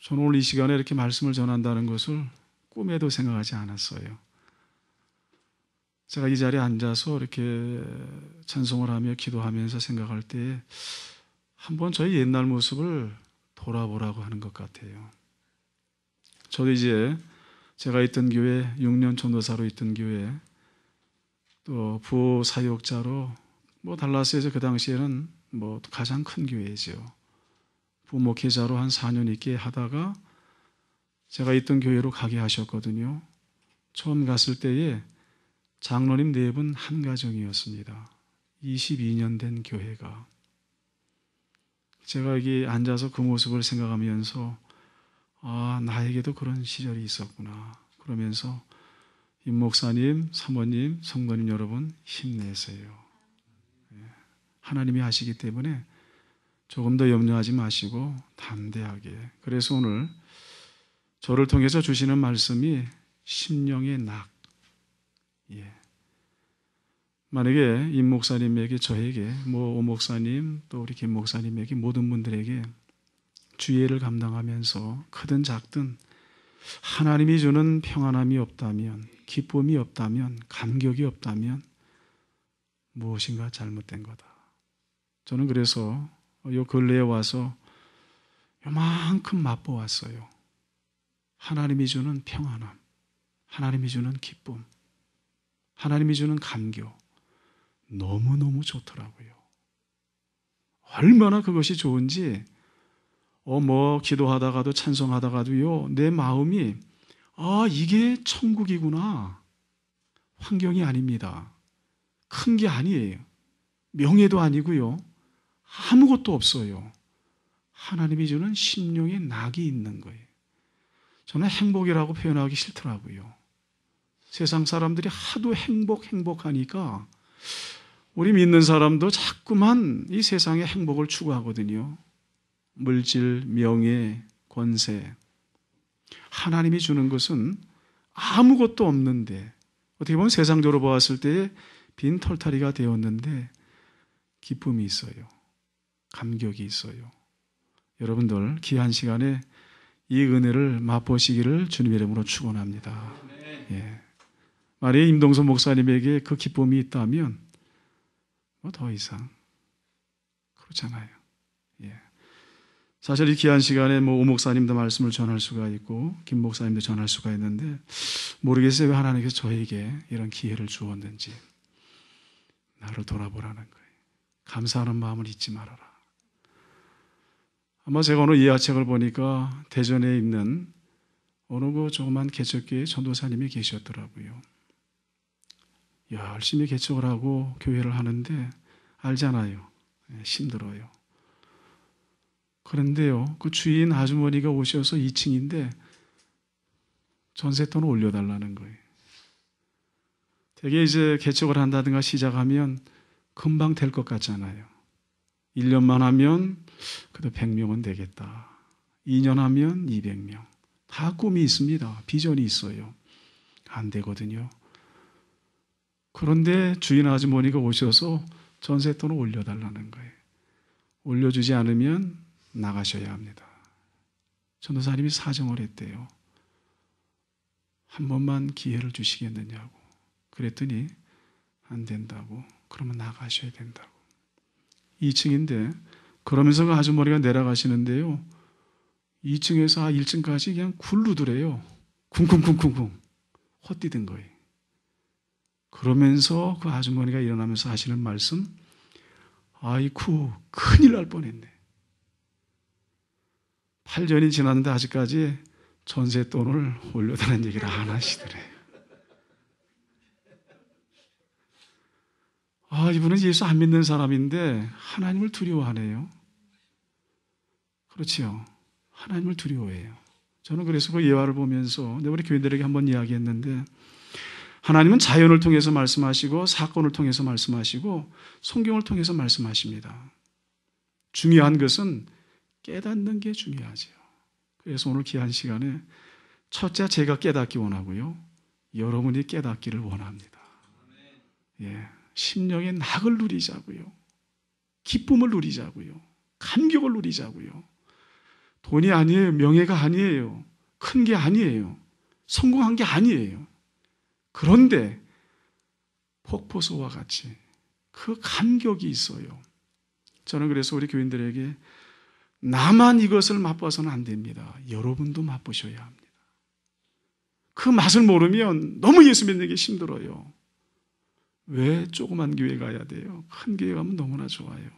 저는 오늘 이 시간에 이렇게 말씀을 전한다는 것을 꿈에도 생각하지 않았어요. 제가 이 자리에 앉아서 이렇게 찬송을 하며 기도하면서 생각할 때 한번 저희 옛날 모습을 돌아보라고 하는 것 같아요. 저도 이제 제가 있던 교회, 6년 전도사로 있던 교회, 또 부사역자로 달라스에서 그 당시에는 가장 큰 교회죠. 부목회자로 한 4년 있게 하다가 제가 있던 교회로 가게 하셨거든요. 처음 갔을 때에 장로님 4분 한 가정이었습니다. 22년 된 교회가. 제가 여기 앉아서 그 모습을 생각하면서 나에게도 그런 시절이 있었구나. 그러면서 임 목사님, 사모님, 성도님 여러분 힘내세요. 하나님이 하시기 때문에 조금 더 염려하지 마시고 담대하게. 그래서 오늘 저를 통해서 주시는 말씀이 심령의 낙. 만약에 임 목사님에게, 저에게, 오 목사님, 또 우리 김 목사님에게, 모든 분들에게 주의를 감당하면서 크든 작든 하나님이 주는 평안함이 없다면, 기쁨이 없다면, 감격이 없다면 무엇인가 잘못된 거다. 저는 그래서 요 근래에 와서 요만큼 맛보았어요. 하나님이 주는 평안함, 하나님이 주는 기쁨, 하나님이 주는 감격, 너무너무 좋더라고요. 얼마나 그것이 좋은지, 기도하다가도 찬송하다가도요, 내 마음이, 이게 천국이구나. 환경이 아닙니다. 큰 게 아니에요. 명예도 아니고요. 아무것도 없어요. 하나님이 주는 심령의 낙이 있는 거예요. 저는 행복이라고 표현하기 싫더라고요. 세상 사람들이 하도 행복하니까 우리 믿는 사람도 자꾸만 이 세상의 행복을 추구하거든요. 물질, 명예, 권세. 하나님이 주는 것은 아무것도 없는데, 어떻게 보면 세상적으로 보았을 때 빈 털타리가 되었는데 기쁨이 있어요. 감격이 있어요. 여러분들 귀한 시간에 이 은혜를 맛보시기를 주님 이름으로 축원합니다. 만약 임동선 목사님에게 그 기쁨이 있다면 더 이상 그렇잖아요. 사실 이 귀한 시간에 오 목사님도 말씀을 전할 수가 있고 김 목사님도 전할 수가 있는데 모르겠어요. 왜 하나님께서 저에게 이런 기회를 주었는지. 나를 돌아보라는 거예요. 감사하는 마음을 잊지 말아라. 아마 제가 오늘 예화책을 보니까 대전에 있는 어느 그 조그만 개척교회 전도사님이 계셨더라고요. 열심히 개척을 하고 교회를 하는데 알잖아요. 힘들어요. 그런데요, 그 주인 아주머니가 오셔서 2층인데 전셋돈을 올려달라는 거예요. 되게 이제 개척을 한다든가 시작하면 금방 될 것 같잖아요. 1년만 하면 그래도 100명은 되겠다. 2년 하면 200명. 다 꿈이 있습니다. 비전이 있어요. 안 되거든요. 그런데 주인 아주머니가 오셔서 전셋돈을 올려달라는 거예요. 올려주지 않으면 나가셔야 합니다. 전도사님이 사정을 했대요. 한 번만 기회를 주시겠느냐고. 그랬더니 안 된다고. 그러면 나가셔야 된다고. 2층인데 그러면서 그 아주머니가 내려가시는데요. 2층에서 1층까지 그냥 굴르더래요. 쿵쿵쿵쿵쿵 헛디딘 거예요. 그러면서 그 아주머니가 일어나면서 하시는 말씀, 아이쿠 큰일 날 뻔했네. 8년이 지났는데 아직까지 전셋돈을 올려달라는 얘기를 안 하시더래요. 이분은 예수 안 믿는 사람인데 하나님을 두려워하네요. 그렇지요. 하나님을 두려워해요. 저는 그래서 그 예화를 보면서 우리 교인들에게 한번 이야기했는데 하나님은 자연을 통해서 말씀하시고 사건을 통해서 말씀하시고 성경을 통해서 말씀하십니다. 중요한 것은 깨닫는 게 중요하죠. 그래서 오늘 귀한 시간에 첫째 제가 깨닫기 원하고요. 여러분이 깨닫기를 원합니다. 심령의 낙을 누리자고요. 기쁨을 누리자고요. 감격을 누리자고요. 돈이 아니에요. 명예가 아니에요. 큰 게 아니에요. 성공한 게 아니에요. 그런데 폭포수와 같이 그 감격이 있어요. 저는 그래서 우리 교인들에게 나만 이것을 맛봐서는 안 됩니다. 여러분도 맛보셔야 합니다. 그 맛을 모르면 너무 예수 믿는 게 힘들어요. 왜 조그만 교회 가야 돼요? 큰 교회 가면 너무나 좋아요.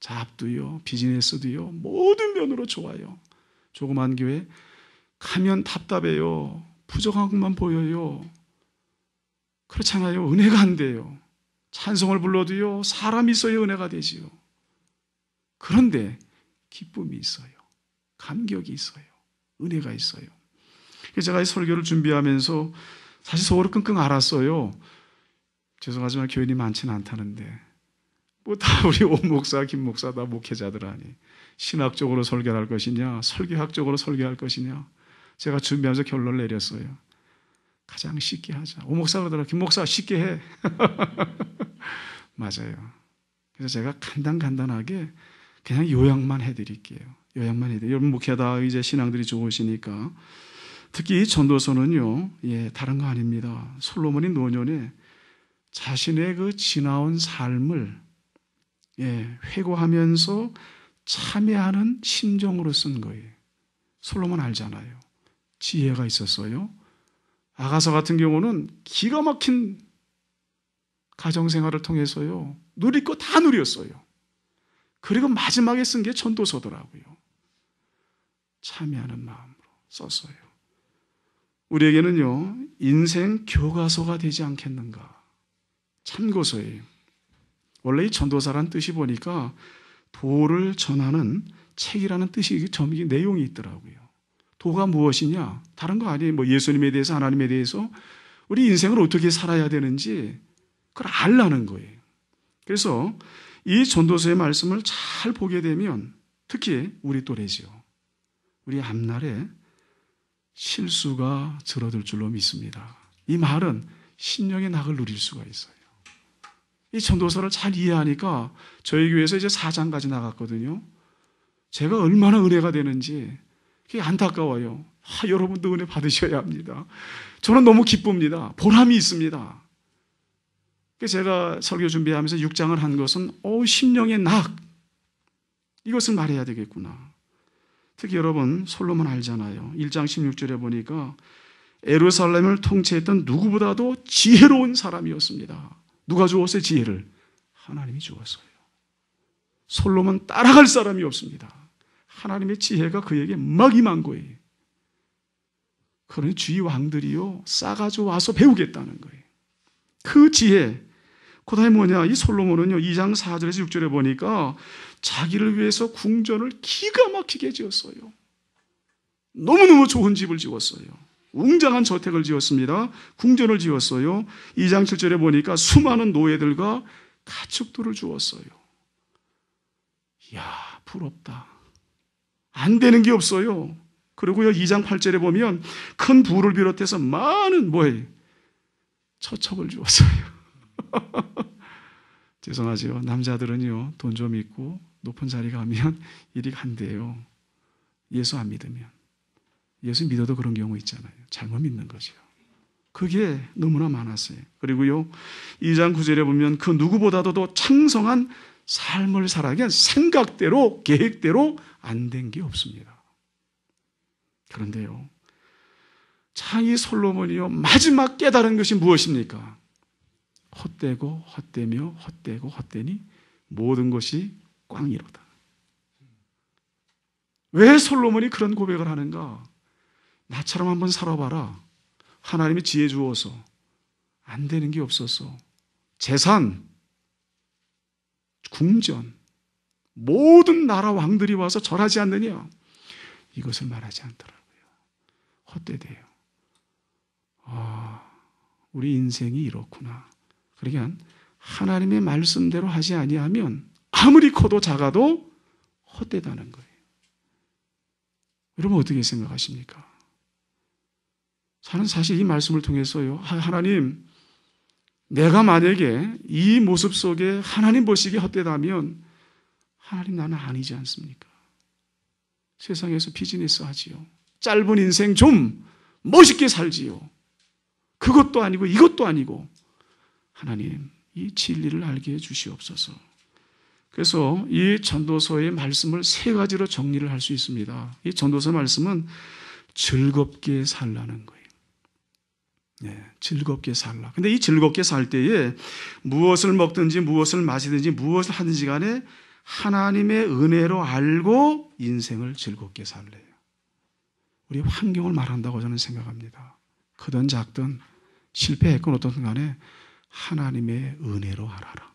잡도요, 비즈니스도요, 모든 면으로 좋아요. 조그만 교회 가면 답답해요. 부족한 것만 보여요. 그렇잖아요. 은혜가 안 돼요. 찬송을 불러도요, 사람이 있어야 은혜가 되지요. 그런데 기쁨이 있어요. 감격이 있어요. 은혜가 있어요. 그래서 제가 이 설교를 준비하면서 사실 속으로 끙끙 앓았어요. 죄송하지만 교인이 많지는 않다는데 뭐 다 우리 오 목사, 김 목사 다 목회자들 아니 신학적으로 설교할 것이냐, 설교학적으로 설교할 것이냐. 제가 준비하면서 결론을 내렸어요. 가장 쉽게 하자. 오 목사 그러더라. 김 목사 쉽게 해. 맞아요. 그래서 제가 간단하게 그냥 요약만 해드릴게요. 요약만 해드릴게요. 여러분 목회하다 이제 신앙들이 좋으시니까 특히 이 전도서는요, 다른 거 아닙니다. 솔로몬이 노년에 자신의 그 지나온 삶을 회고하면서 참여하는 심정으로 쓴 거예요. 솔로몬 알잖아요. 지혜가 있었어요. 아가서 같은 경우는 기가 막힌 가정생활을 통해서요, 누릴 거 다 누렸어요. 그리고 마지막에 쓴 게 전도서더라고요. 참여하는 마음으로 썼어요. 우리에게는요, 인생 교과서가 되지 않겠는가. 참고서예요. 원래 이 전도사란 뜻이 보니까 도를 전하는 책이라는 뜻이 점이 내용이 있더라고요. 도가 무엇이냐? 다른 거 아니에요. 뭐 예수님에 대해서, 하나님에 대해서 우리 인생을 어떻게 살아야 되는지 그걸 알라는 거예요. 그래서 이 전도서의 말씀을 잘 보게 되면 특히 우리 또래죠. 우리 앞날에 실수가 줄어들 줄로 믿습니다. 이 말은 심령의 낙을 누릴 수가 있어요. 이 전도서를 잘 이해하니까 저희 교회에서 이제 4장까지 나갔거든요. 제가 얼마나 은혜가 되는지 그게 안타까워요. 여러분도 은혜 받으셔야 합니다. 저는 너무 기쁩니다. 보람이 있습니다. 제가 설교 준비하면서 6장을 한 것은 심령의 낙, 이것을 말해야 되겠구나. 특히 여러분 솔로몬 알잖아요. 1장 16절에 보니까 예루살렘을 통치했던 누구보다도 지혜로운 사람이었습니다. 누가 주었어요? 지혜를. 하나님이 주었어요. 솔로몬 따라갈 사람이 없습니다. 하나님의 지혜가 그에게 막 임한 거예요. 그러니 주위 왕들이요, 싸가지고 와서 배우겠다는 거예요. 그 지혜, 그 다음에 뭐냐, 이 솔로몬은요 2장 4절에서 6절에 보니까 자기를 위해서 궁전을 기가 막히게 지었어요. 너무너무 좋은 집을 지었어요. 웅장한 저택을 지었습니다. 궁전을 지었어요. 2장 7절에 보니까 수많은 노예들과 가축들을 주었어요. 이야, 부럽다. 안 되는 게 없어요. 그리고요 2장 8절에 보면 큰 부를 비롯해서 많은 처첩을 주었어요. 죄송하죠. 남자들은요 돈 좀 있고 높은 자리 가면 일이 안 돼요. 예수 안 믿으면. 예수 믿어도 그런 경우 있잖아요. 잘못 믿는 거죠. 그게 너무나 많았어요. 그리고요 2장 9절에 보면 그 누구보다도 더 창성한 삶을 살아야 생각대로 계획대로 안 된 게 없습니다. 그런데요 창이 솔로몬이요 마지막 깨달은 것이 무엇입니까? 헛되고 헛되며 헛되고 헛되니 모든 것이 꽝이로다. 왜 솔로몬이 그런 고백을 하는가? 나처럼 한번 살아봐라. 하나님이 지혜 주어서 안 되는 게 없었어. 재산, 궁전, 모든 나라 왕들이 와서 절하지 않느냐? 이것을 말하지 않더라고요. 헛되대요. 우리 인생이 이렇구나. 그러니까 하나님의 말씀대로 하지 아니하면 아무리 커도 작아도 헛되다는 거예요. 여러분 어떻게 생각하십니까? 저는 사실 이 말씀을 통해서요, 하나님, 내가 만약에 이 모습 속에 하나님 보시기에 헛되다면 하나님 나는 아니지 않습니까? 세상에서 비즈니스 하지요. 짧은 인생 좀 멋있게 살지요. 그것도 아니고 이것도 아니고 하나님 이 진리를 알게 해 주시옵소서. 그래서 이 전도서의 말씀을 세 가지로 정리를 할 수 있습니다. 이 전도서 말씀은 즐겁게 살라는 거예요. 네, 즐겁게 살라. 근데 이 즐겁게 살 때에 무엇을 먹든지 무엇을 마시든지 무엇을 하든지 간에 하나님의 은혜로 알고 인생을 즐겁게 살래요. 우리 환경을 말한다고 저는 생각합니다. 크든 작든 실패했건 어떻든 간에 하나님의 은혜로 알아라.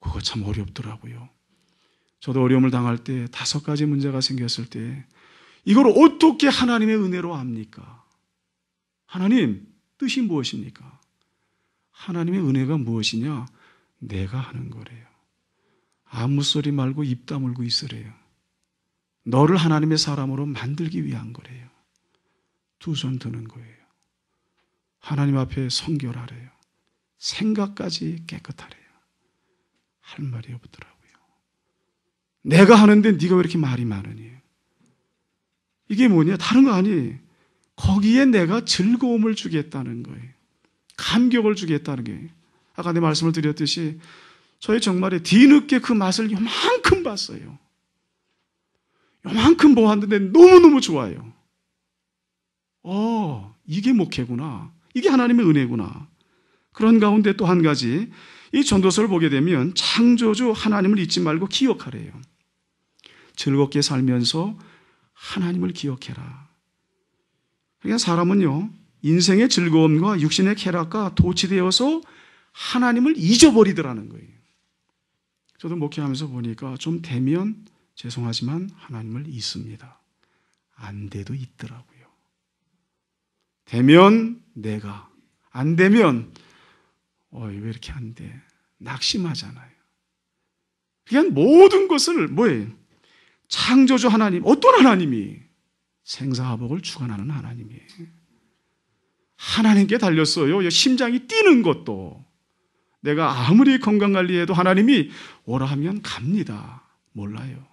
그거 참 어렵더라고요. 저도 어려움을 당할 때 5가지 문제가 생겼을 때 이걸 어떻게 하나님의 은혜로 압니까? 하나님 뜻이 무엇입니까? 하나님의 은혜가 무엇이냐? 내가 하는 거래요. 아무 소리 말고 입 다물고 있으래요. 너를 하나님의 사람으로 만들기 위한 거래요. 2손 드는 거예요. 하나님 앞에 성결하래요. 생각까지 깨끗하래요. 할 말이 없더라고요. 내가 하는데 네가 왜 이렇게 말이 많으니? 이게 뭐냐? 다른 거 아니. 거기에 내가 즐거움을 주겠다는 거예요. 감격을 주겠다는 게. 아까 내 말씀을 드렸듯이 저희 정말에 뒤늦게 그 맛을 요만큼 봤어요. 요만큼 보았는데 너무너무 좋아요. 이게 목회구나. 이게 하나님의 은혜구나. 그런 가운데 또 한 가지, 이 전도서를 보게 되면 창조주 하나님을 잊지 말고 기억하래요. 즐겁게 살면서 하나님을 기억해라. 그러니까 사람은요, 인생의 즐거움과 육신의 쾌락과 도취되어서 하나님을 잊어버리더라는 거예요. 저도 목회하면서 보니까 좀 되면 죄송하지만 하나님을 잊습니다. 안 돼도 있더라고요. 되면 내가, 안 되면 왜 이렇게 안 돼? 낙심하잖아요. 그냥 모든 것을 뭐예요? 창조주 하나님, 어떤 하나님이? 생사화복을 주관하는 하나님이에요. 하나님께 달렸어요. 심장이 뛰는 것도. 내가 아무리 건강관리해도 하나님이 오라 하면 갑니다. 몰라요.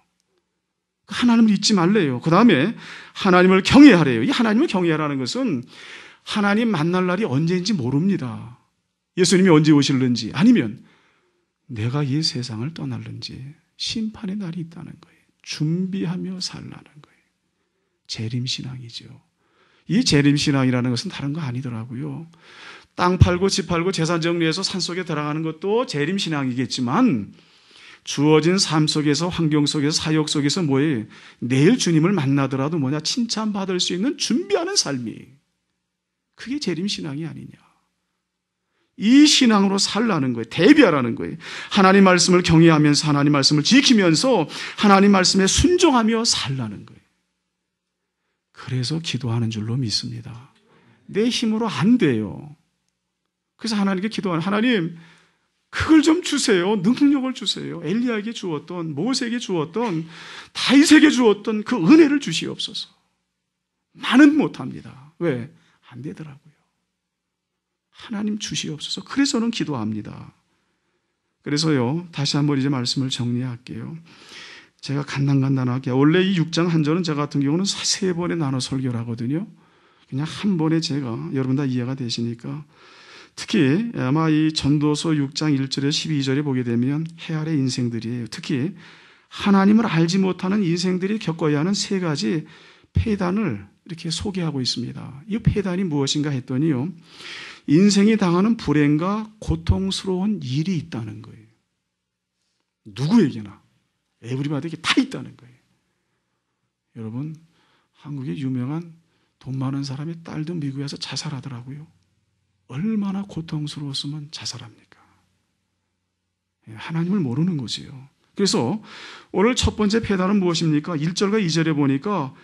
하나님을 잊지 말래요. 그 다음에 하나님을 경외하래요. 이 하나님을 경외하라는 것은 하나님 만날 날이 언제인지 모릅니다. 예수님이 언제 오실는지, 아니면 내가 이 세상을 떠날는지 심판의 날이 있다는 거예요. 준비하며 살라는 거예요. 재림신앙이죠. 이 재림신앙이라는 것은 다른 거 아니더라고요. 땅 팔고 집 팔고 재산 정리해서 산속에 들어가는 것도 재림신앙이겠지만 주어진 삶 속에서, 환경 속에서, 사역 속에서 뭐예요? 내일 주님을 만나더라도 뭐냐? 칭찬받을 수 있는 준비하는 삶이, 그게 재림신앙이 아니냐. 이 신앙으로 살라는 거예요. 대비하라는 거예요. 하나님 말씀을 경외하면서 하나님 말씀을 지키면서 하나님 말씀에 순종하며 살라는 거예요. 그래서 기도하는 줄로 믿습니다. 내 힘으로 안 돼요. 그래서 하나님께 기도하는, 하나님 그걸 좀 주세요. 능력을 주세요. 엘리야에게 주었던, 모세에게 주었던, 다윗에게 주었던 그 은혜를 주시옵소서. 나는 못합니다. 왜? 안 되더라고요. 하나님 주시옵소서. 그래서 저는 기도합니다. 그래서요, 다시 한번 이제 말씀을 정리할게요. 제가 간단하게, 원래 이 6장 한 절은 저 같은 경우는 3번에 나눠 설교를 하거든요. 그냥 한 번에 제가, 여러분 다 이해가 되시니까. 특히 아마 이 전도서 6장 1절에서 12절에 보게 되면 해아래 인생들이에요. 특히 하나님을 알지 못하는 인생들이 겪어야 하는 3가지 폐단을 이렇게 소개하고 있습니다. 이 폐단이 무엇인가 했더니요, 인생이 당하는 불행과 고통스러운 일이 있다는 거예요. 누구에게나, 에브리바디에게 다 있다는 거예요. 여러분, 한국의 유명한 돈 많은 사람의 딸도 미국에 와서 자살하더라고요. 얼마나 고통스러웠으면 자살합니까? 하나님을 모르는 거지요. 그래서 오늘 첫 번째 폐단은 무엇입니까? 1절과 2절에 보니까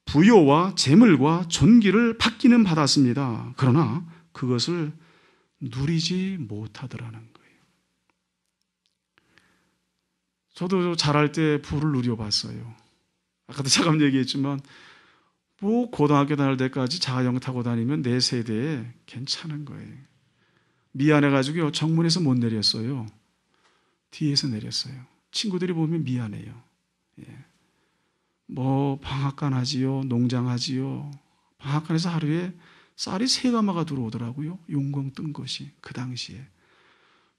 부요와 재물과 존귀를 받기는 받았습니다. 그러나 그것을 누리지 못하더라는 거예요. 저도 자랄 때 부를 누려봤어요. 아까도 잠깐 얘기했지만 뭐 고등학교 다닐 때까지 자가용 타고 다니면 내 세대에 괜찮은 거예요. 미안해가지고 정문에서 못 내렸어요. 뒤에서 내렸어요. 친구들이 보면 미안해요. 예. 뭐 방앗간 하지요, 농장 하지요. 방앗간에서 하루에 쌀이 3가마가 들어오더라고요. 용공 뜬 것이 그 당시에.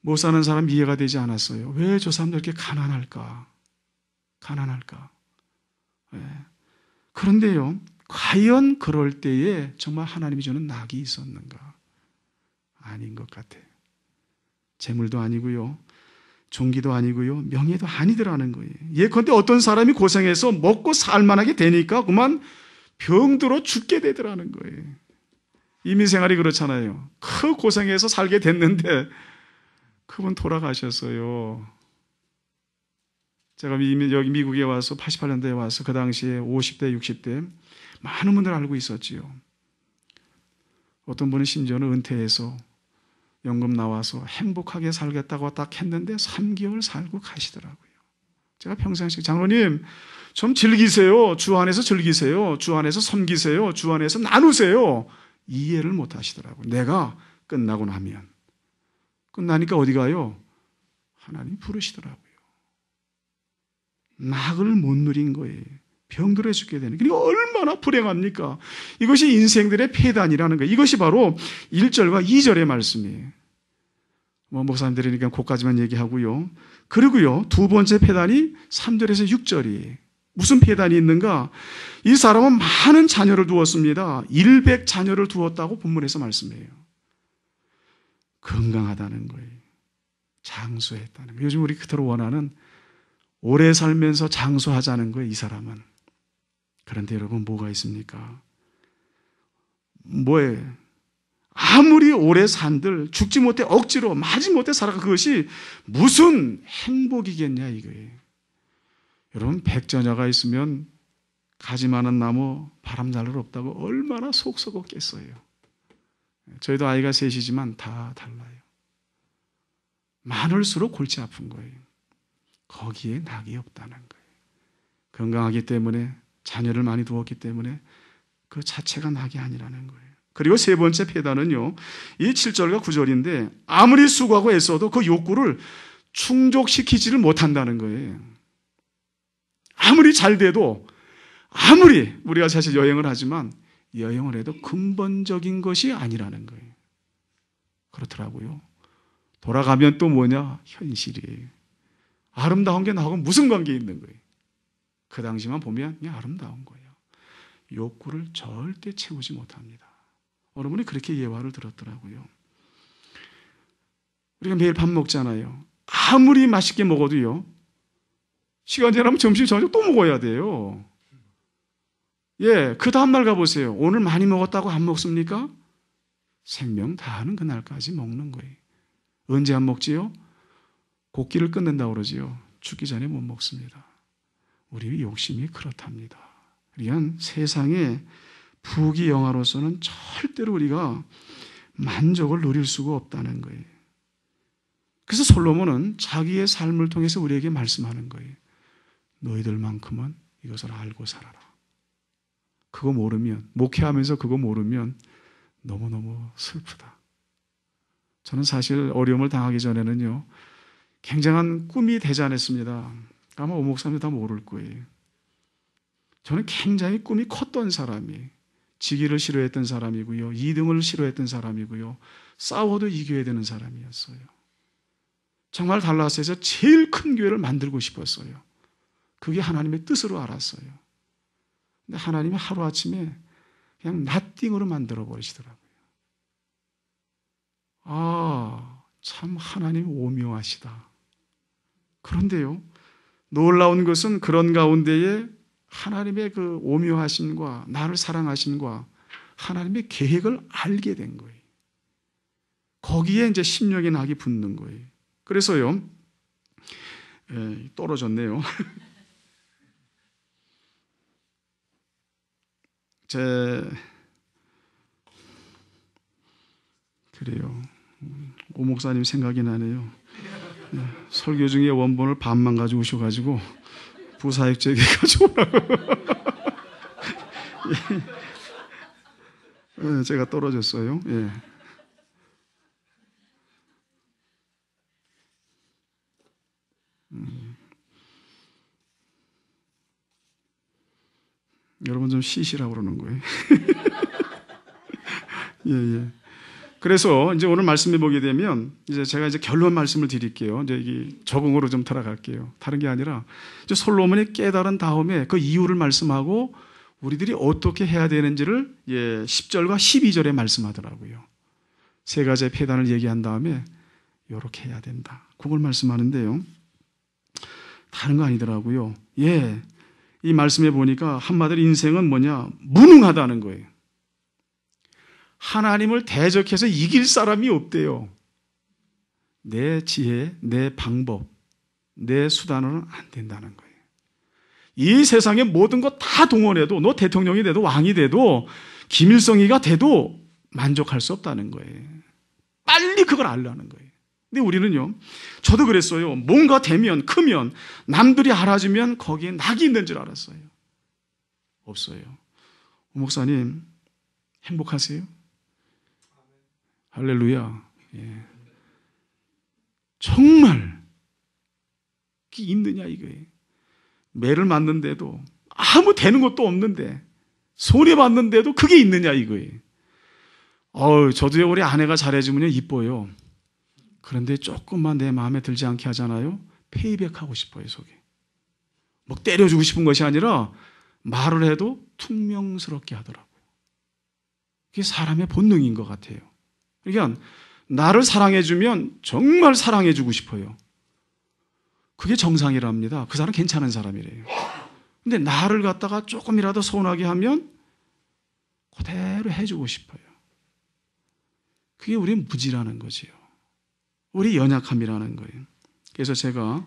못 사는 사람 이해가 되지 않았어요. 왜 저 사람들 이렇게 가난할까? 가난할까? 예. 그런데요, 과연 그럴 때에 정말 하나님이 주는 낙이 있었는가? 아닌 것 같아요. 재물도 아니고요, 종기도 아니고요, 명예도 아니더라는 거예요. 예컨대 어떤 사람이 고생해서 먹고 살만하게 되니까 그만 병들어 죽게 되더라는 거예요. 이민생활이 그렇잖아요. 그 고생해서 살게 됐는데 그분 돌아가셨어요. 제가 여기 미국에 와서 88년도에 와서 그 당시에 50대, 60대 많은 분들 알고 있었지요. 어떤 분은 심지어는 은퇴해서 연금 나와서 행복하게 살겠다고 딱 했는데 3개월 살고 가시더라고요. 제가 평상시 장로님 좀 즐기세요. 주 안에서 즐기세요. 주 안에서 섬기세요. 주 안에서 나누세요. 이해를 못 하시더라고요. 내가 끝나고 나면. 끝나니까 어디 가요? 하나님 부르시더라고요. 낙을 못 누린 거예요. 병들어 죽게 되는. 그러니까 얼마나 불행합니까? 이것이 인생들의 폐단이라는 거예요. 이것이 바로 1절과 2절의 말씀이에요. 뭐 목사님들이니까 그까지만 얘기하고요. 그리고요, 두 번째 폐단이 3절에서 6절이에요. 무슨 폐단이 있는가? 이 사람은 많은 자녀를 두었습니다. 100자녀를 두었다고 본문에서 말씀해요. 건강하다는 거예요. 장수했다는 거예요. 요즘 우리 그토록 원하는 오래 살면서 장수하자는 거예요, 이 사람은. 그런데 여러분, 뭐가 있습니까? 뭐예요? 아무리 오래 산들 죽지 못해 억지로 마지 못해 살아가 그것이 무슨 행복이겠냐 이거예요. 여러분, 100자녀가 있으면 가지 많은 나무 바람 날 일 없다고 얼마나 속 썩었겠어요. 저희도 아이가 셋이지만 다 달라요. 많을수록 골치 아픈 거예요. 거기에 낙이 없다는 거예요. 건강하기 때문에, 자녀를 많이 두었기 때문에 그 자체가 낙이 아니라는 거예요. 그리고 세 번째 폐단은요, 이 7절과 9절인데 아무리 수고하고 애써도 그 욕구를 충족시키지를 못한다는 거예요. 아무리 잘 돼도, 아무리 우리가 사실 여행을 하지만 여행을 해도 근본적인 것이 아니라는 거예요. 그렇더라고요. 돌아가면 또 뭐냐? 현실이에요. 아름다운 게 나하고 무슨 관계 있는 거예요? 그 당시만 보면 그냥 아름다운 거예요. 욕구를 절대 채우지 못합니다. 어느 분이 그렇게 예화를 들었더라고요. 우리가 매일 밥 먹잖아요. 아무리 맛있게 먹어도요, 시간 지나면 점심, 저녁 또 먹어야 돼요. 예, 그 다음날 가보세요. 오늘 많이 먹었다고 안 먹습니까? 생명 다하는 그날까지 먹는 거예요. 언제 안 먹지요? 곡기를 끊는다고 그러지요. 죽기 전에 못 먹습니다. 우리 욕심이 그렇답니다. 우리는 세상의 부귀영화로서는 절대로 우리가 만족을 누릴 수가 없다는 거예요. 그래서 솔로몬은 자기의 삶을 통해서 우리에게 말씀하는 거예요. 너희들만큼은 이것을 알고 살아라. 그거 모르면, 목회하면서 그거 모르면 너무너무 슬프다. 저는 사실 어려움을 당하기 전에는요, 굉장한 꿈이 되지 않았습니다. 아마 오 목사님도 다 모를 거예요. 저는 굉장히 꿈이 컸던 사람이에요. 지기를 싫어했던 사람이고요, 2등을 싫어했던 사람이고요, 싸워도 이겨야 되는 사람이었어요. 정말 달라스에서 제일 큰 교회를 만들고 싶었어요. 그게 하나님의 뜻으로 알았어요. 근데 하나님이 하루아침에 그냥 나띵으로 만들어 버리시더라고요. 아, 참 하나님 오묘하시다. 그런데요, 놀라운 것은 그런 가운데에 하나님의 그 오묘하심과 나를 사랑하심과 하나님의 계획을 알게 된 거예요. 거기에 이제 심령의 낙이 붙는 거예요. 그래서요, 떨어졌네요. 그래요. 오 목사님 생각이 나네요. 설교 중에 원본을 반만 가지고 오셔가지고 부사역적에 가져오라고. 제가 떨어졌어요. 예. 좀 쉬시라고 그러는 거예요. 예, 예. 그래서 이제 오늘 말씀해 보게 되면 이제 제가 이제 결론 말씀을 드릴게요. 이제 이 적응으로 좀 들어갈게요. 다른 게 아니라 이제 솔로몬이 깨달은 다음에 그 이유를 말씀하고 우리들이 어떻게 해야 되는지를 10절과 12절에 말씀하더라고요. 세 가지의 폐단을 얘기한 다음에 이렇게 해야 된다. 그걸 말씀하는데요. 다른 거 아니더라고요. 예. 이 말씀에 보니까 한마디로 인생은 뭐냐? 무능하다는 거예요. 하나님을 대적해서 이길 사람이 없대요. 내 지혜, 내 방법, 내 수단으로는 안 된다는 거예요. 이 세상의 모든 것 다 동원해도 너 대통령이 돼도 왕이 돼도 김일성이가 돼도 만족할 수 없다는 거예요. 빨리 그걸 알라는 거예요. 근데 우리는요, 저도 그랬어요. 뭔가 되면 크면 남들이 알아주면 거기에 낙이 있는 줄 알았어요. 없어요. 오 목사님 행복하세요? 할렐루야. 예. 정말 그게 있느냐 이거예요. 매를 맞는데도 아무 되는 것도 없는데 손해 봤는데도 그게 있느냐 이거예요. 저도요, 우리 아내가 잘해주면 이뻐요. 그런데 조금만 내 마음에 들지 않게 하잖아요. 페이백하고 싶어요, 속에. 뭐 때려주고 싶은 것이 아니라 말을 해도 퉁명스럽게 하더라고요. 그게 사람의 본능인 것 같아요. 그러니까 나를 사랑해주면 정말 사랑해주고 싶어요. 그게 정상이랍니다. 그 사람 괜찮은 사람이래요. 근데 나를 갖다가 조금이라도 서운하게 하면 그대로 해주고 싶어요. 그게 우리 무지라는 거지요. 우리 연약함이라는 거예요. 그래서 제가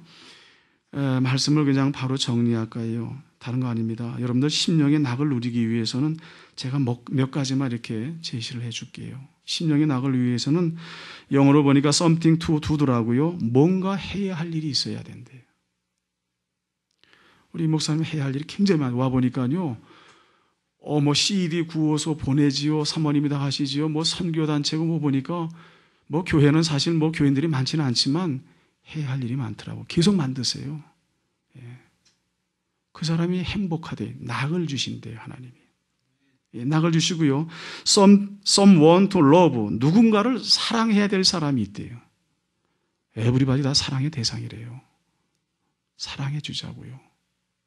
말씀을 그냥 바로 정리할까요? 다른 거 아닙니다. 여러분들 심령의 낙을 누리기 위해서는 제가 몇 가지만 이렇게 제시를 해줄게요. 심령의 낙을 위해서는 영어로 보니까 something to do더라고요. 뭔가 해야 할 일이 있어야 된대요. 우리 목사님 해야 할 일이 굉장히 많아요. 와보니까요. 뭐 CD 구워서 보내지요. 사모님이 다 하시지요. 뭐 선교단체고 뭐 보니까 뭐 교회는 사실 뭐 교인들이 많지는 않지만 해야 할 일이 많더라고. 계속 만드세요. 예. 그 사람이 행복하대. 낙을 주신대요, 하나님이. 예, 낙을 주시고요. someone to love. 누군가를 사랑해야 될 사람이 있대요. 에브리바디 다 사랑의 대상이래요. 사랑해 주자고요.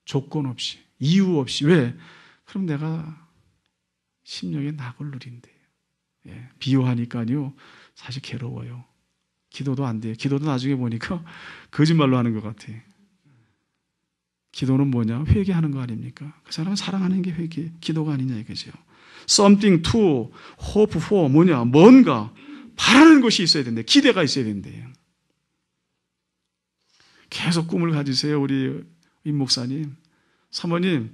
조건 없이, 이유 없이. 왜? 그럼 내가 심령의 낙을 누린대요. 예, 비유하니까요. 사실 괴로워요. 기도도 안 돼요. 기도도 나중에 보니까 거짓말로 하는 것 같아요. 기도는 뭐냐? 회개하는 거 아닙니까? 그 사람은 사랑하는 게 회개, 기도가 아니냐 이거죠. Something to hope for 뭐냐? 뭔가 바라는 것이 있어야 된대. 기대가 있어야 된대요. 계속 꿈을 가지세요. 우리 임 목사님, 사모님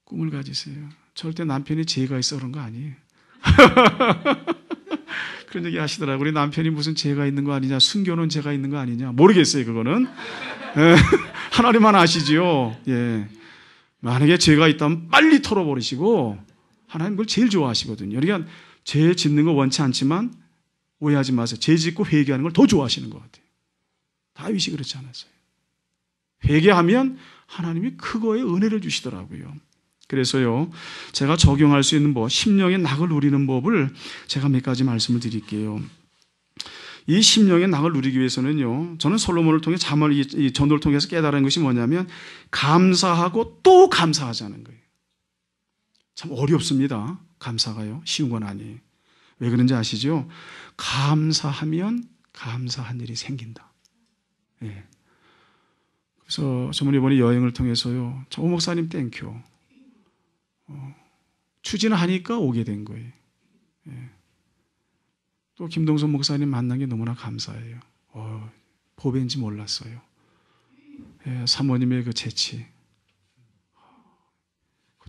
꿈을 가지세요. 절대 남편이 죄가 있어 그런 거 아니에요. 그런 얘기 하시더라고요. 우리 남편이 무슨 죄가 있는 거 아니냐, 숨겨놓은 죄가 있는 거 아니냐. 모르겠어요, 그거는. 하나님만 아시지요. 예. 만약에 죄가 있다면 빨리 털어버리시고, 하나님 그걸 제일 좋아하시거든요. 그러니까 죄 짓는 거 원치 않지만 오해하지 마세요. 죄 짓고 회개하는 걸 더 좋아하시는 것 같아요. 다윗이 그렇지 않았어요. 회개하면 하나님이 그거에 은혜를 주시더라고요. 그래서요, 제가 적용할 수 있는 심령의 낙을 누리는 법을 제가 몇 가지 말씀을 드릴게요. 이 심령의 낙을 누리기 위해서는요, 저는 솔로몬을 통해 이 전도를 통해서 깨달은 것이 뭐냐면 감사하고 또 감사하자는 거예요. 참 어렵습니다. 감사가요. 쉬운 건 아니에요. 왜 그런지 아시죠? 감사하면 감사한 일이 생긴다. 예. 그래서 저는 이번에 여행을 통해서요, 오 목사님 땡큐. 추진하니까 오게 된 거예요. 예. 또 김동선 목사님 만난 게 너무나 감사해요. 보배인지 몰랐어요. 예, 사모님의 그 재치.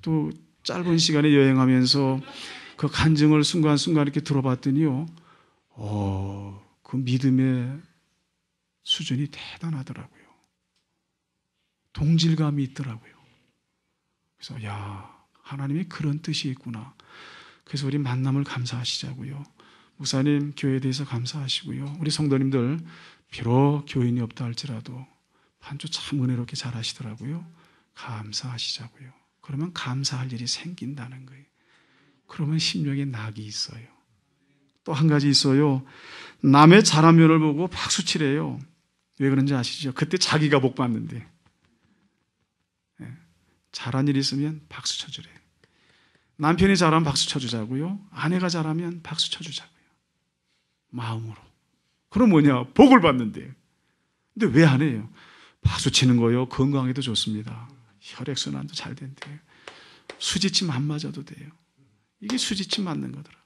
또 짧은 시간에 여행하면서 그 간증을 순간순간 이렇게 들어봤더니요, 그 믿음의 수준이 대단하더라고요. 동질감이 있더라고요. 그래서 하나님이 그런 뜻이 있구나. 그래서 우리 만남을 감사하시자고요. 목사님 교회에 대해서 감사하시고요. 우리 성도님들 비록 교인이 없다 할지라도 반주 참 은혜롭게 잘 하시더라고요. 감사하시자고요. 그러면 감사할 일이 생긴다는 거예요. 그러면 심령에 낙이 있어요. 또 한 가지 있어요. 남의 잘한 면을 보고 박수치래요. 왜 그런지 아시죠? 그때 자기가 복 받는데. 잘한 일 있으면 박수 쳐주래요. 남편이 잘하면 박수 쳐주자고요. 아내가 잘하면 박수 쳐주자고요. 마음으로. 그럼 뭐냐? 복을 받는데요. 근데 왜 안 해요? 박수 치는 거요. 건강에도 좋습니다. 혈액순환도 잘 된대요. 수지침 안 맞아도 돼요. 이게 수지침 맞는 거더라고요.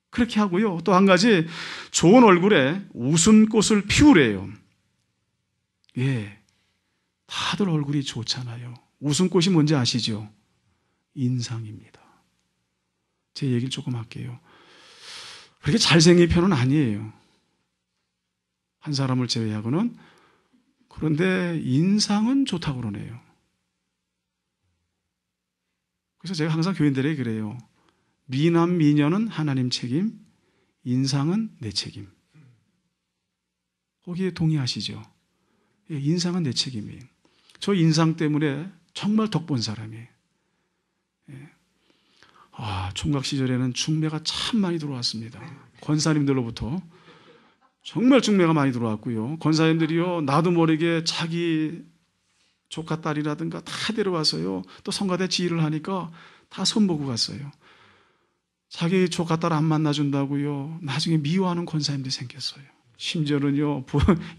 그렇게 하고요. 또 한 가지, 좋은 얼굴에 웃음꽃을 피우래요. 예. 다들 얼굴이 좋잖아요. 웃음꽃이 뭔지 아시죠? 인상입니다. 제 얘기를 조금 할게요. 그렇게 잘생긴 편은 아니에요. 한 사람을 제외하고는. 그런데 인상은 좋다고 그러네요. 그래서 제가 항상 교인들에게 그래요. 미남, 미녀는 하나님 책임, 인상은 내 책임. 거기에 동의하시죠? 예, 인상은 내 책임이에요. 저 인상 때문에 정말 덕본 사람이에요. 예. 총각 시절에는 중매가 참 많이 들어왔습니다. 권사님들로부터 정말 중매가 많이 들어왔고요. 권사님들이요, 나도 모르게 자기 조카 딸이라든가 다 데려와서요, 또 성가대 지휘를 하니까 다 손보고 갔어요. 자기 조카 딸 안 만나준다고요, 나중에 미워하는 권사님들이 생겼어요. 심지어는요,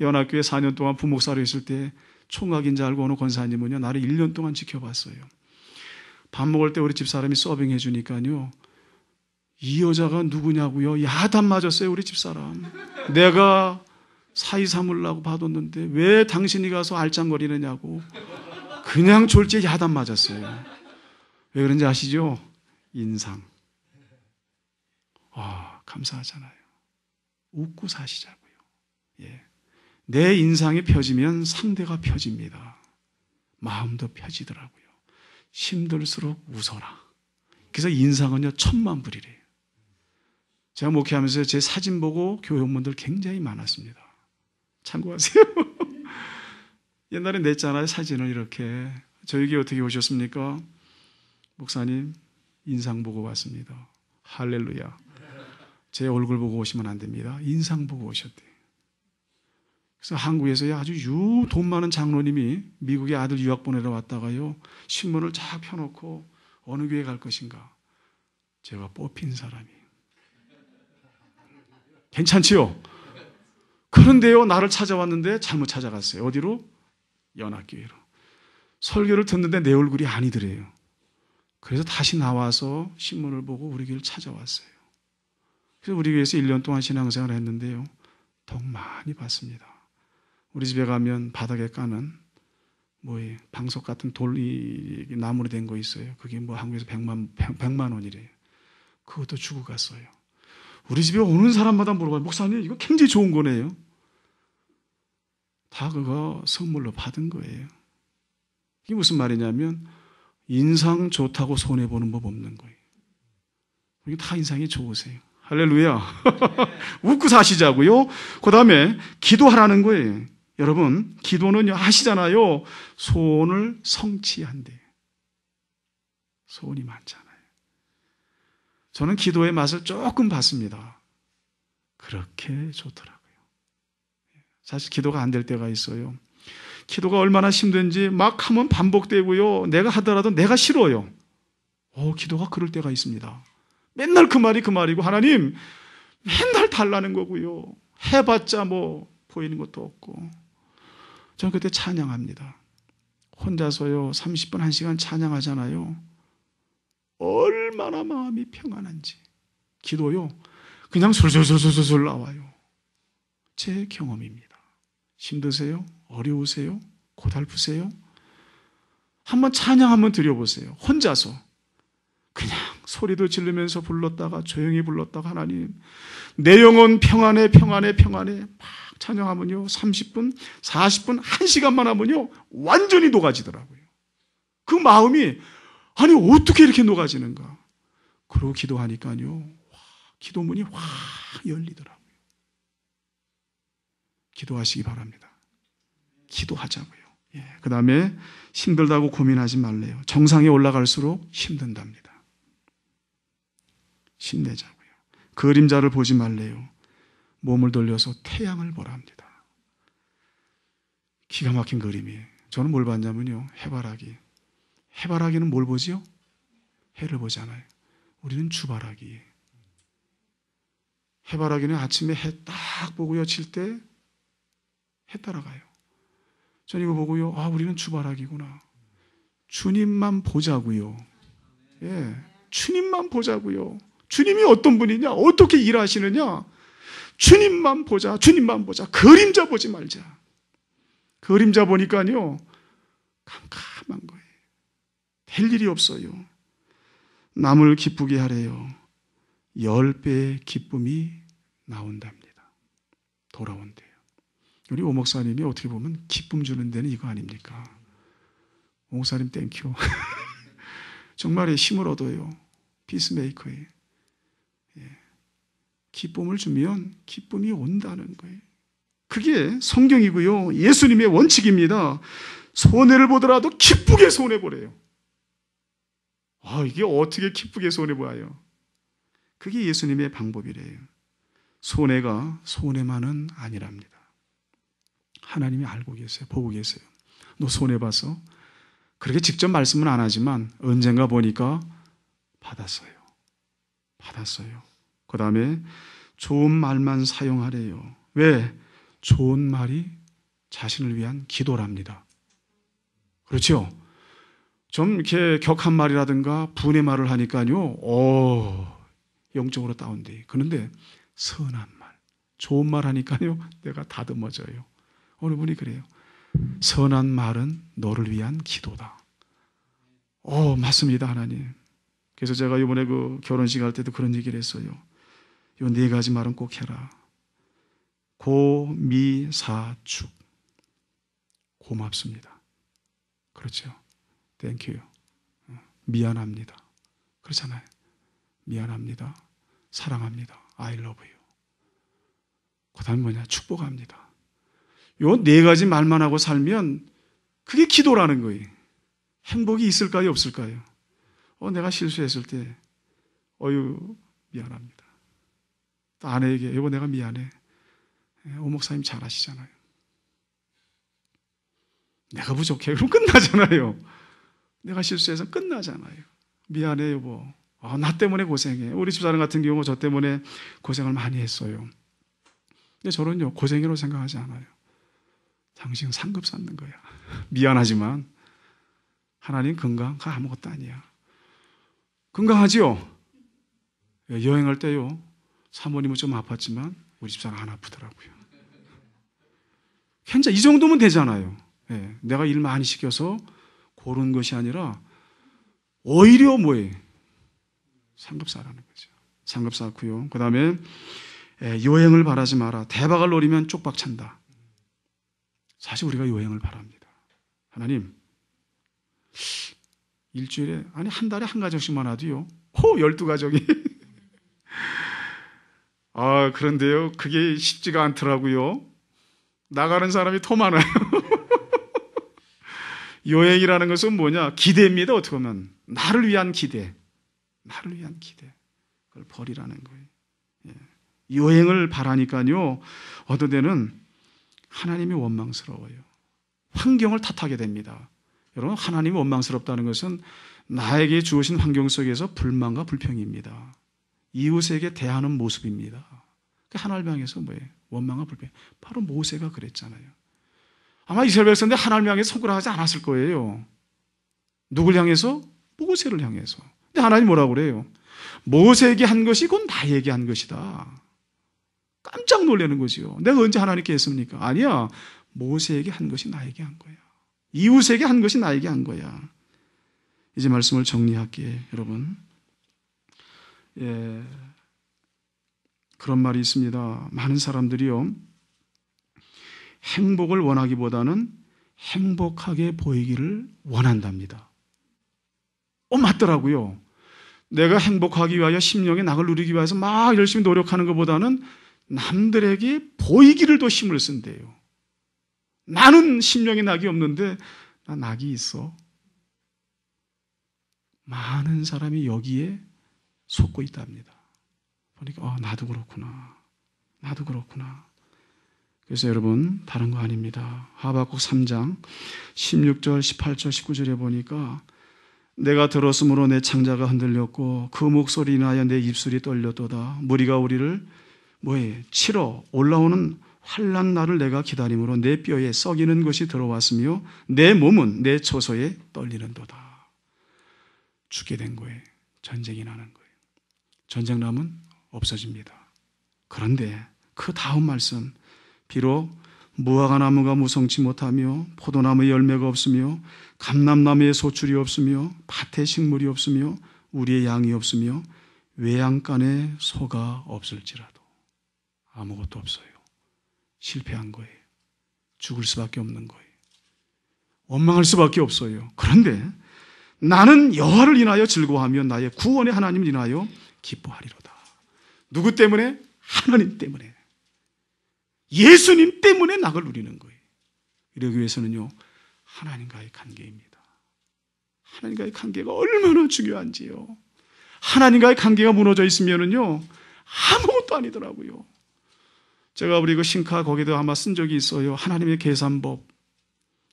연합교회 4년 동안 부목사로 있을 때 총각인 줄 알고 오는 권사님은요, 나를 1년 동안 지켜봤어요. 밥 먹을 때 우리 집사람이 서빙해 주니까요, 이 여자가 누구냐고요? 야단 맞았어요, 우리 집사람. 내가 사이 삼으려고 봐뒀는데 왜 당신이 가서 알짱거리느냐고 그냥 졸지에 야단 맞았어요. 왜 그런지 아시죠? 인상. 감사하잖아요. 웃고 사시자고요. 예. 내 인상이 펴지면 상대가 펴집니다. 마음도 펴지더라고요. 힘들수록 웃어라. 그래서 인상은요, 천만불이래요. 제가 목회하면서 제 사진 보고 교회원분들 굉장히 많았습니다. 참고하세요. 옛날에 냈잖아요, 사진을 이렇게. 저에게 어떻게 오셨습니까? 목사님, 인상 보고 왔습니다. 할렐루야. 제 얼굴 보고 오시면 안 됩니다. 인상 보고 오셨대요. 그래서 한국에서 아주 돈 많은 장로님이 미국에 아들 유학 보내러 왔다가요, 신문을 쫙 펴놓고 어느 교회 갈 것인가. 제가 뽑힌 사람이에요. 괜찮지요? 그런데요, 나를 찾아왔는데 잘못 찾아갔어요. 어디로? 연합교회로. 설교를 듣는데 내 얼굴이 아니더래요. 그래서 다시 나와서 신문을 보고 우리 교회를 찾아왔어요. 그래서 우리 교회에서 1년 동안 신앙생활을 했는데요, 덕 많이 받습니다. 우리 집에 가면 바닥에 까는 방석 같은 돌이 나무로 된 거 있어요. 그게 한국에서 100만 원이래요. 그것도 주고 갔어요. 우리 집에 오는 사람마다 물어봐요. 목사님, 이거 굉장히 좋은 거네요. 다 그거 선물로 받은 거예요. 이게 무슨 말이냐면 인상 좋다고 손해보는 법 없는 거예요. 이게 다 인상이 좋으세요. 할렐루야. 웃고 사시자고요. 그 다음에 기도하라는 거예요. 여러분, 기도는요, 아시잖아요. 소원을 성취한대요. 소원이 많잖아요. 저는 기도의 맛을 조금 봤습니다. 그렇게 좋더라고요. 사실 기도가 안 될 때가 있어요. 기도가 얼마나 힘든지 막 하면 반복되고요, 내가 하더라도 내가 싫어요. 기도가 그럴 때가 있습니다. 맨날 그 말이고, 하나님 맨날 달라는 거고요, 해봤자 보이는 것도 없고. 저는 그때 찬양합니다. 혼자서요 30분 1시간 찬양하잖아요. 얼마나 마음이 평안한지. 기도요 그냥 솔솔솔솔솔 나와요. 제 경험입니다. 힘드세요? 어려우세요? 고달프세요? 한번 찬양 한번 드려보세요. 혼자서 그냥 소리도 지르면서 불렀다가 조용히 불렀다가 하나님 내 영혼 평안해 평안해 평안해 막 찬양하면요 30분, 40분, 1시간만 하면요 완전히 녹아지더라고요. 그 마음이 아니 어떻게 이렇게 녹아지는가. 그러고 기도하니까요 기도문이 확 열리더라고요. 기도하시기 바랍니다. 기도하자고요. 그 다음에 힘들다고 고민하지 말래요. 정상에 올라갈수록 힘든답니다. 힘내자고요. 그림자를 보지 말래요. 몸을 돌려서 태양을 보라 합니다. 기가 막힌 그림이에요. 저는 뭘 봤냐면요. 해바라기. 해바라기는 뭘 보지요? 해를 보지 않아요. 우리는 주바라기. 해바라기는 아침에 해 딱 보고요. 칠 때 해 따라가요. 전 이거 보고요. 아, 우리는 주바라기구나. 주님만 보자고요. 예, 주님만 보자고요. 주님이 어떤 분이냐? 어떻게 일하시느냐? 주님만 보자. 주님만 보자. 그림자 보지 말자. 그림자 보니까요. 캄캄한 거예요. 될 일이 없어요. 남을 기쁘게 하래요. 10배의 기쁨이 나온답니다. 돌아온대요. 우리 오 목사님이 어떻게 보면 기쁨 주는 데는 이거 아닙니까? 오 목사님 땡큐. 정말 힘을 얻어요. 피스메이커에. 기쁨을 주면 기쁨이 온다는 거예요. 그게 성경이고요. 예수님의 원칙입니다. 손해를 보더라도 기쁘게 손해보래요. 이게 어떻게 기쁘게 손해보아요? 그게 예수님의 방법이래요. 손해가 손해만은 아니랍니다. 하나님이 알고 계세요. 보고 계세요. 너 손해봐서? 그렇게 직접 말씀은 안 하지만 언젠가 보니까 받았어요. 그 다음에 좋은 말만 사용하래요. 왜? 좋은 말이 자신을 위한 기도랍니다. 그렇죠? 좀 이렇게 격한 말이라든가 분의 말을 하니까요. 영적으로 다운돼. 그런데 선한 말, 좋은 말 하니까요. 내가 다듬어져요. 어느 분이 그래요. 선한 말은 너를 위한 기도다. 맞습니다, 하나님. 그래서 제가 이번에 그 결혼식 할 때도 그런 얘기를 했어요. 이 4가지 말은 꼭 해라. 고미사축. 고맙습니다. 그렇죠. 땡큐. 미안합니다. 그렇잖아요. 미안합니다. 사랑합니다. I love you. 그 다음에 뭐냐? 축복합니다. 요 4가지 말만 하고 살면 그게 기도라는 거예요. 행복이 있을까요? 없을까요? 내가 실수했을 때 미안합니다. 또 아내에게 여보 내가 미안해. 오 목사님 잘하시잖아요. 내가 부족해. 그럼 끝나잖아요. 내가 실수해서 끝나잖아요. 미안해 여보. 나 때문에 고생해. 우리 집사람 같은 경우 저 때문에 고생을 많이 했어요. 근데 저는요 고생이라고 생각하지 않아요. 당신 상급 쌓는 거야. 미안하지만 하나님 건강 아무것도 아니야. 건강하지요? 여행할 때요 사모님은 좀 아팠지만 우리 집사람 안 아프더라고요. 괜찮아. 이 정도면 되잖아요. 내가 일 많이 시켜서 고른 것이 아니라 오히려 뭐예요? 상급 쌓라는 거죠. 상급 쌓고요. 그 다음에 요행을 바라지 마라. 대박을 노리면 쪽박 찬다. 사실 우리가 요행을 바랍니다. 하나님 일주일에 한 달에 한 가정씩만 와도요 12가정이 그런데요 그게 쉽지가 않더라고요. 나가는 사람이 더 많아요. 요행이라는 것은 뭐냐? 기대입니다. 어떻게 보면 나를 위한 기대. 그걸 버리라는 거예요. 요행을 바라니까요 어떤 때는 하나님이 원망스러워요. 환경을 탓하게 됩니다. 여러분 하나님이 원망스럽다는 것은 나에게 주어진 환경 속에서 불만과 불평입니다. 이웃에게 대하는 모습입니다. 하나님을 향해서 뭐예요? 원망과 불평. 바로 모세가 그랬잖아요. 아마 이스라엘 백성들 하나님을 향해서 손가락하지 않았을 거예요. 누굴 향해서? 모세를 향해서. 근데 하나님 뭐라고 그래요? 모세에게 한 것이 곧 나에게 한 것이다. 깜짝 놀라는 거지요. 내가 언제 하나님께 했습니까? 아니야. 모세에게 한 것이 나에게 한 거야. 이웃에게 한 것이 나에게 한 거야. 이제 말씀을 정리할게요, 여러분. 그런 말이 있습니다. 많은 사람들이요, 행복을 원하기보다는 행복하게 보이기를 원한답니다. 맞더라고요. 내가 행복하기 위하여 심령의 낙을 누리기 위해서 막 열심히 노력하는 것보다는 남들에게 보이기를 더 힘을 쓴대요. 나는 심령에 낙이 없는데 나 낙이 있어. 많은 사람이 여기에 속고 있답니다. 보니까 나도 그렇구나. 나도 그렇구나. 그래서 여러분 다른 거 아닙니다. 하박국 3장 16절, 18절, 19절에 보니까 내가 들었으므로 내 창자가 흔들렸고 그 목소리 인하여 내 입술이 떨렸도다. 무리가 우리를 치러 올라오는 환난 날을 내가 기다림으로 내 뼈에 썩이는 것이 들어왔으며 내 몸은 내 처소에 떨리는도다. 죽게 된 거예요. 전쟁이 나는 거예요. 전쟁 나면 없어집니다. 그런데 그 다음 말씀, 비록 무화과나무가 무성치 못하며 포도나무에 열매가 없으며 감람나무에 소출이 없으며 밭에 식물이 없으며 우리의 양이 없으며 외양간에 소가 없을지라도 아무것도 없어요. 실패한 거예요. 죽을 수밖에 없는 거예요. 원망할 수밖에 없어요. 그런데 나는 여호와를 인하여 즐거워하며 나의 구원의 하나님을 인하여 기뻐하리로다. 누구 때문에? 하나님 때문에. 예수님 때문에 낙을 누리는 거예요. 이러기 위해서는요, 하나님과의 관계입니다. 하나님과의 관계가 얼마나 중요한지요. 하나님과의 관계가 무너져 있으면은요, 아무것도 아니더라고요. 제가 우리 그 신카 거기도 아마 쓴 적이 있어요. 하나님의 계산법.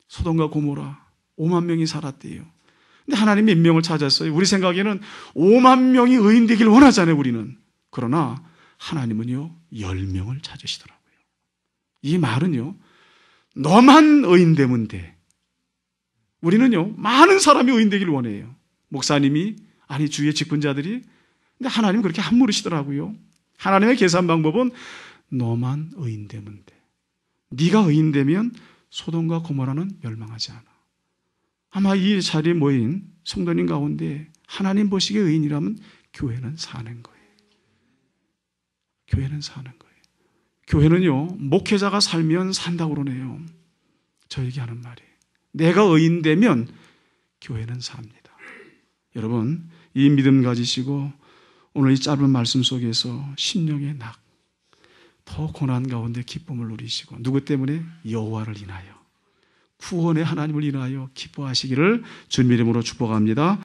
소돔과 고모라 5만 명이 살았대요. 근데 하나님 몇 명을 찾았어요? 우리 생각에는 5만 명이 의인 되길 원하잖아요, 우리는. 그러나 하나님은요, 10명을 찾으시더라고요. 이 말은요, 너만 의인 되면 돼. 우리는요, 많은 사람이 의인 되길 원해요. 목사님이, 아니 주위의 직분자들이. 근데 하나님 그렇게 안 물으시더라고요. 하나님의 계산 방법은 너만 의인 되면 돼. 네가 의인 되면 소돔과 고모라는 멸망하지 않아. 아마 이 자리에 모인 성도님 가운데 하나님 보시기에 의인이라면 교회는 사는 거예요. 교회는 사는 거예요. 교회는요, 목회자가 살면 산다고 그러네요. 저에게 하는 말이. 내가 의인 되면 교회는 삽니다. 여러분, 이 믿음 가지시고 오늘 이 짧은 말씀 속에서 심령의 낙, 더 고난 가운데 기쁨을 누리시고 누구 때문에? 여호와를 인하여, 구원의 하나님을 인하여 기뻐하시기를 주님 이름으로 축복합니다.